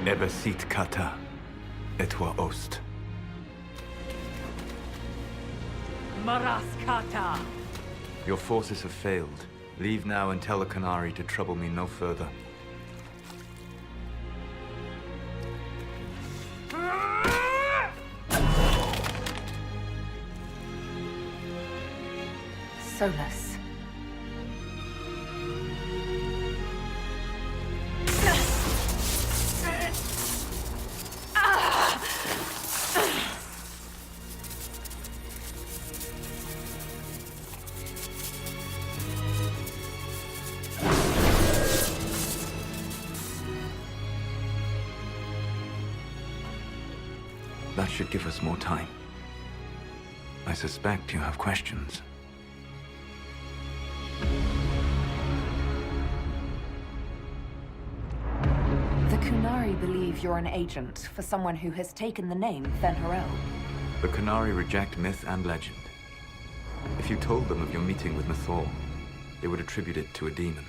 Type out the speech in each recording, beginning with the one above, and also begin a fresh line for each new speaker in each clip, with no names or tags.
Ebesit kata, etwa ost.
Maraskata!
Your forces have failed. Leave now and tell the Canary to trouble me no further.
Solas.
That should give us more time. I suspect you have questions.
The Kunari believe you're an agent for someone who has taken the name Fen'Harel.
The Canary reject myth and legend. If you told them of your meeting with Mythal, they would attribute it to a demon.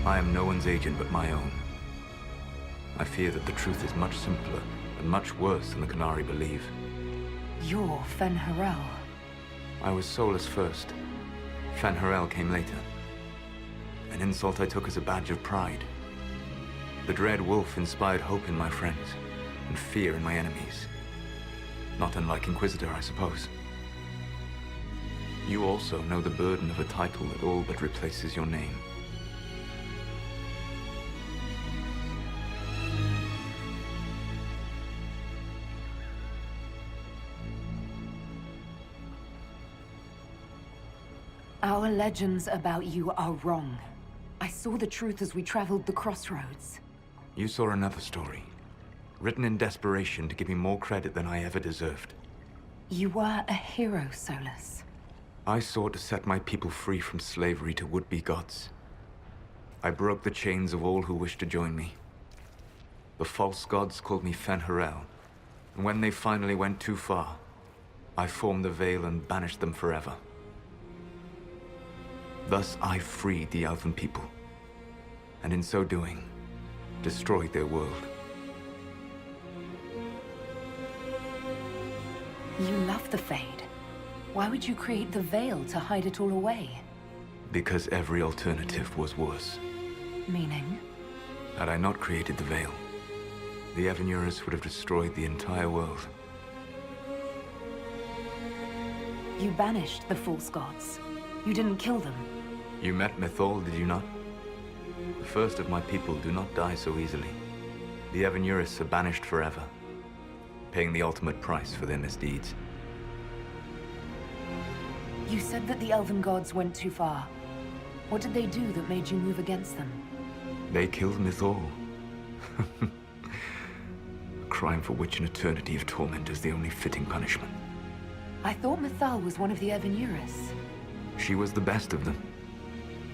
I am no one's agent but my own. I fear that the truth is much simpler and much worse than the Canary believe.
You're Fen'Harel.
I was Solas first. Fen'Harel came later. An insult I took as a badge of pride. The dread wolf inspired hope in my friends, and fear in my enemies. Not unlike Inquisitor, I suppose. You also know the burden of a title that all but replaces your name.
Our legends about you are wrong. I saw the truth as we traveled the crossroads.
You saw another story, written in desperation to give me more credit than I ever deserved.
You were a hero, Solas.
I sought to set my people free from slavery to would-be gods. I broke the chains of all who wished to join me. The false gods called me Fen'Harel, and when they finally went too far, I formed the Veil and banished them forever. Thus I freed the Elven people, and in so doing, destroyed their world.
You love the Fade. Why would you create the Veil to hide it all away?
Because every alternative was worse.
Meaning?
Had I not created the Veil, the Evanurus would have destroyed the entire world.
You banished the false gods. You didn't kill them.
You met Mythal, did you not? The first of my people do not die so easily. The Evanurus are banished forever, paying the ultimate price for their misdeeds.
You said that the Elven gods went too far. What did they do that made you move against them?
They killed Mythal. A crime for which an eternity of torment is the only fitting punishment.
I thought Mythal was one of the Evanurus.
She was the best of them.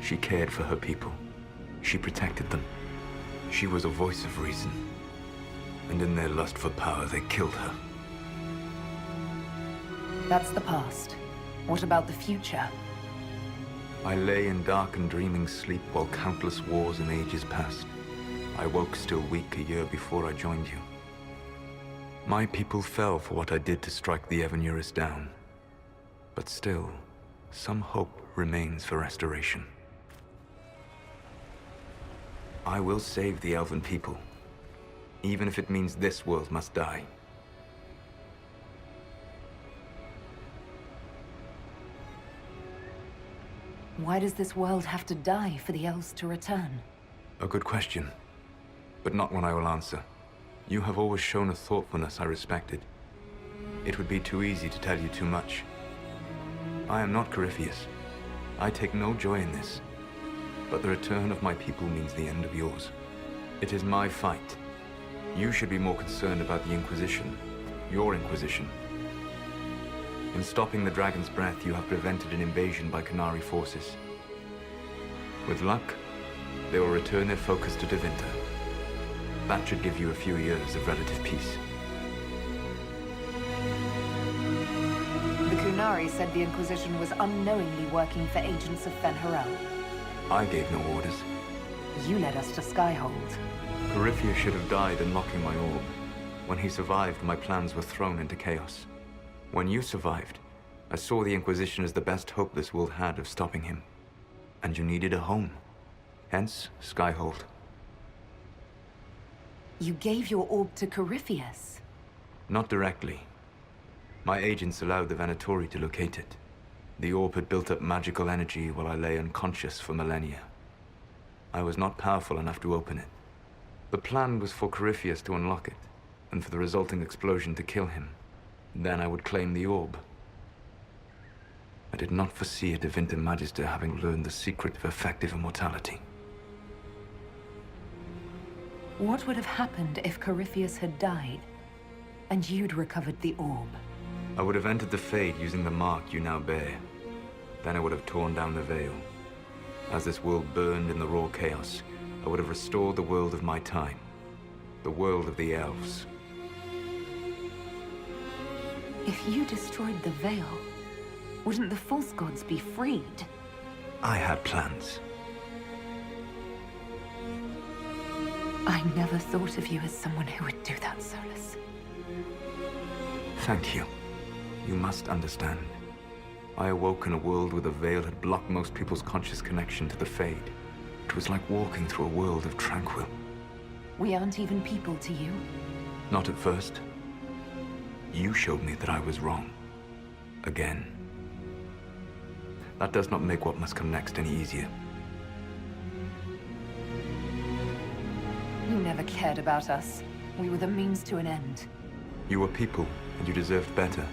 She cared for her people. She protected them. She was a voice of reason. And in their lust for power, they killed her.
That's the past. What about the future?
I lay in dark and dreaming sleep while countless wars and ages passed. I woke still weak a year before I joined you. My people fell for what I did to strike the Evanurus down. But still, some hope remains for restoration. I will save the Elven people, even if it means this world must die.
Why does this world have to die for the elves to return?
A good question, but not one I will answer. You have always shown a thoughtfulness I respected. It would be too easy to tell you too much. I am not Corypheus. I take no joy in this. But the return of my people means the end of yours. It is my fight. You should be more concerned about the Inquisition, your Inquisition. In stopping the Dragon's Breath, you have prevented an invasion by Canary forces. With luck, they will return their focus to Tevinter. That should give you a few years of relative peace.
The Kunari said the Inquisition was unknowingly working for agents of Fen'Harel.
I gave no orders.
You led us to Skyhold.
Corypheus should have died unlocking my orb. When he survived, my plans were thrown into chaos. When you survived, I saw the Inquisition as the best hope this world had of stopping him. And you needed a home. Hence, Skyhold.
You gave your orb to Corypheus?
Not directly. My agents allowed the Venatori to locate it. The orb had built up magical energy while I lay unconscious for millennia. I was not powerful enough to open it. The plan was for Corypheus to unlock it, and for the resulting explosion to kill him. Then I would claim the orb. I did not foresee a Divinity Magister having learned the secret of effective immortality.
What would have happened if Corypheus had died, and you'd recovered the orb?
I would have entered the Fade using the mark you now bear. Then I would have torn down the veil. As this world burned in the raw chaos, I would have restored the world of my time. The world of the elves.
If you destroyed the veil, wouldn't the false gods be freed?
I had plans.
I never thought of you as someone who would do that, Solas.
Thank you. You must understand. I awoke in a world where the veil had blocked most people's conscious connection to the Fade. It was like walking through a world of tranquil.
We aren't even people to you.
Not at first. You showed me that I was wrong. Again. That does not make what must come next any easier.
You never cared about us. We were the means to an end.
You were people, and you deserved better.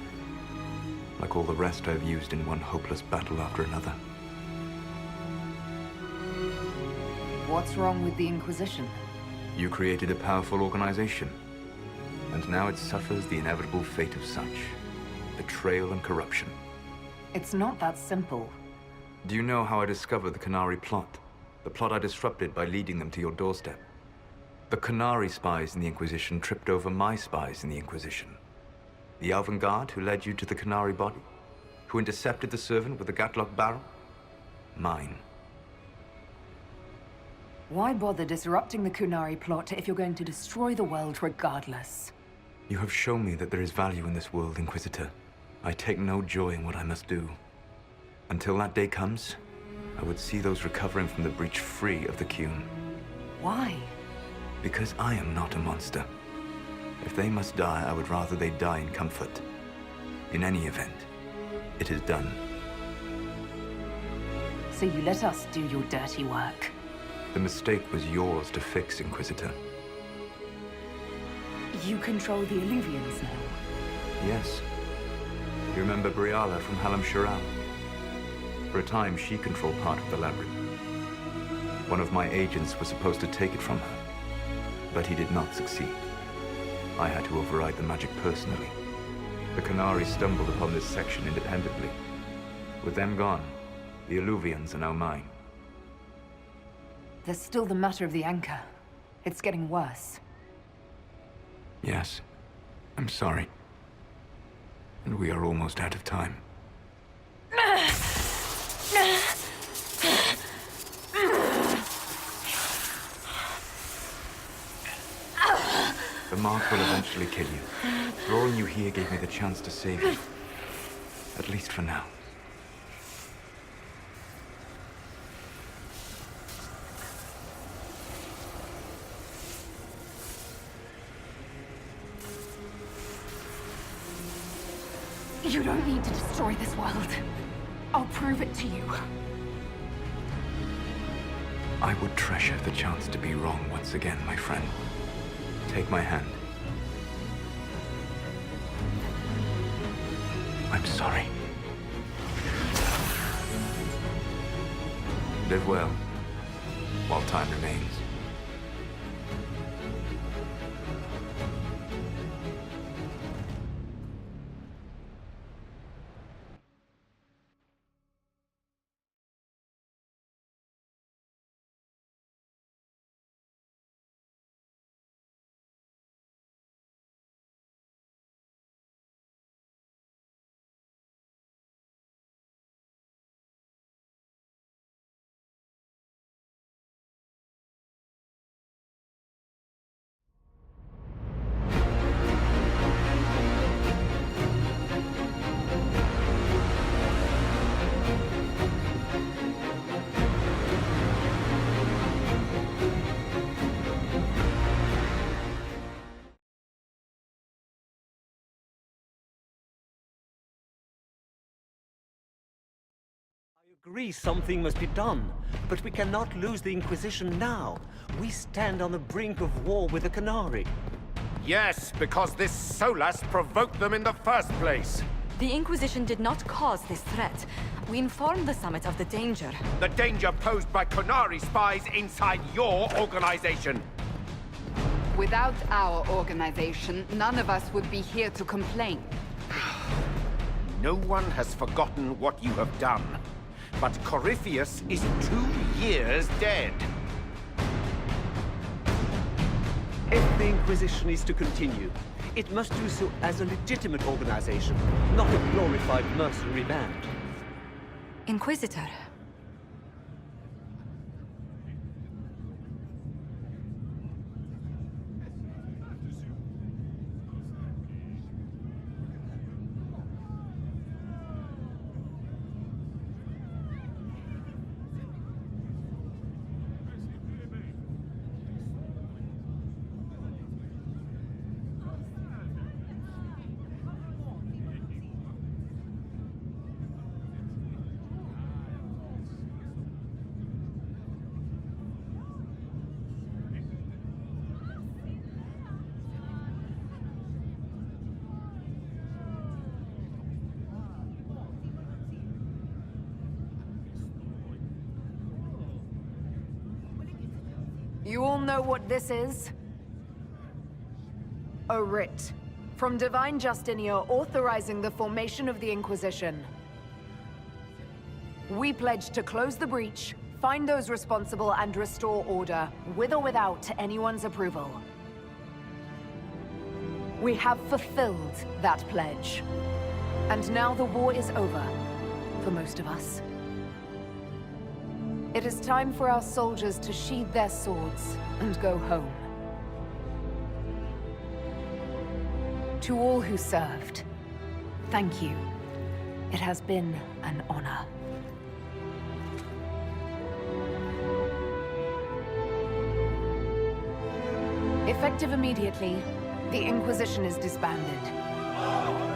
Like all the rest I've used in one hopeless battle after another.
What's wrong with the Inquisition?
You created a powerful organization, and now it suffers the inevitable fate of such. Betrayal and corruption.
It's not that simple.
Do you know how I discovered the Canary plot? The plot I disrupted by leading them to your doorstep. The Canary spies in the Inquisition tripped over my spies in the Inquisition. The Elven Guard who led you to the Canary body? Who intercepted the servant with the Gatlock barrel? Mine.
Why bother disrupting the Kunari plot if you're going to destroy the world regardless?
You have shown me that there is value in this world, Inquisitor. I take no joy in what I must do. Until that day comes, I would see those recovering from the breach free of the Qun.
Why?
Because I am not a monster. If they must die, I would rather they die in comfort. In any event, it is done.
So you let us do your dirty work?
The mistake was yours to fix, Inquisitor.
You control the Illuvians now?
Yes. You remember Briala from Halam Sharal? For a time, she controlled part of the labyrinth. One of my agents was supposed to take it from her, but he did not succeed. I had to override the magic personally. The Canary stumbled upon this section independently. With them gone, the Illuvians are now mine.
There's still the matter of the anchor. It's getting worse.
Yes, I'm sorry. And we are almost out of time. The mark will eventually kill you. Drawing you here gave me the chance to save you. At least for now.
You don't need to destroy this world. I'll prove it to you.
I would treasure the chance to be wrong once again, my friend. Take my hand. I'm sorry. Live well, while time remains.
Agree something must be done, but we cannot lose the Inquisition now. We stand on the brink of war with the Canary.
Yes, because this solas provoked them in the first place.
The Inquisition did not cause this threat. We informed the Summit of the danger.
The danger posed by Canary spies inside your organization.
Without our organization, none of us would be here to complain.
No one has forgotten what you have done. But Corypheus is 2 years dead.
If the Inquisition is to continue, it must do so as a legitimate organization, not a glorified mercenary band.
Inquisitor.
You all know what this is? A writ. From Divine Justinia authorizing the formation of the Inquisition. We pledge to close the breach, find those responsible, and restore order, with or without anyone's approval. We have fulfilled that pledge. And now the war is over, for most of us. It is time for our soldiers to sheathe their swords and go home. To all who served, thank you. It has been an honor. Effective immediately, the Inquisition is disbanded.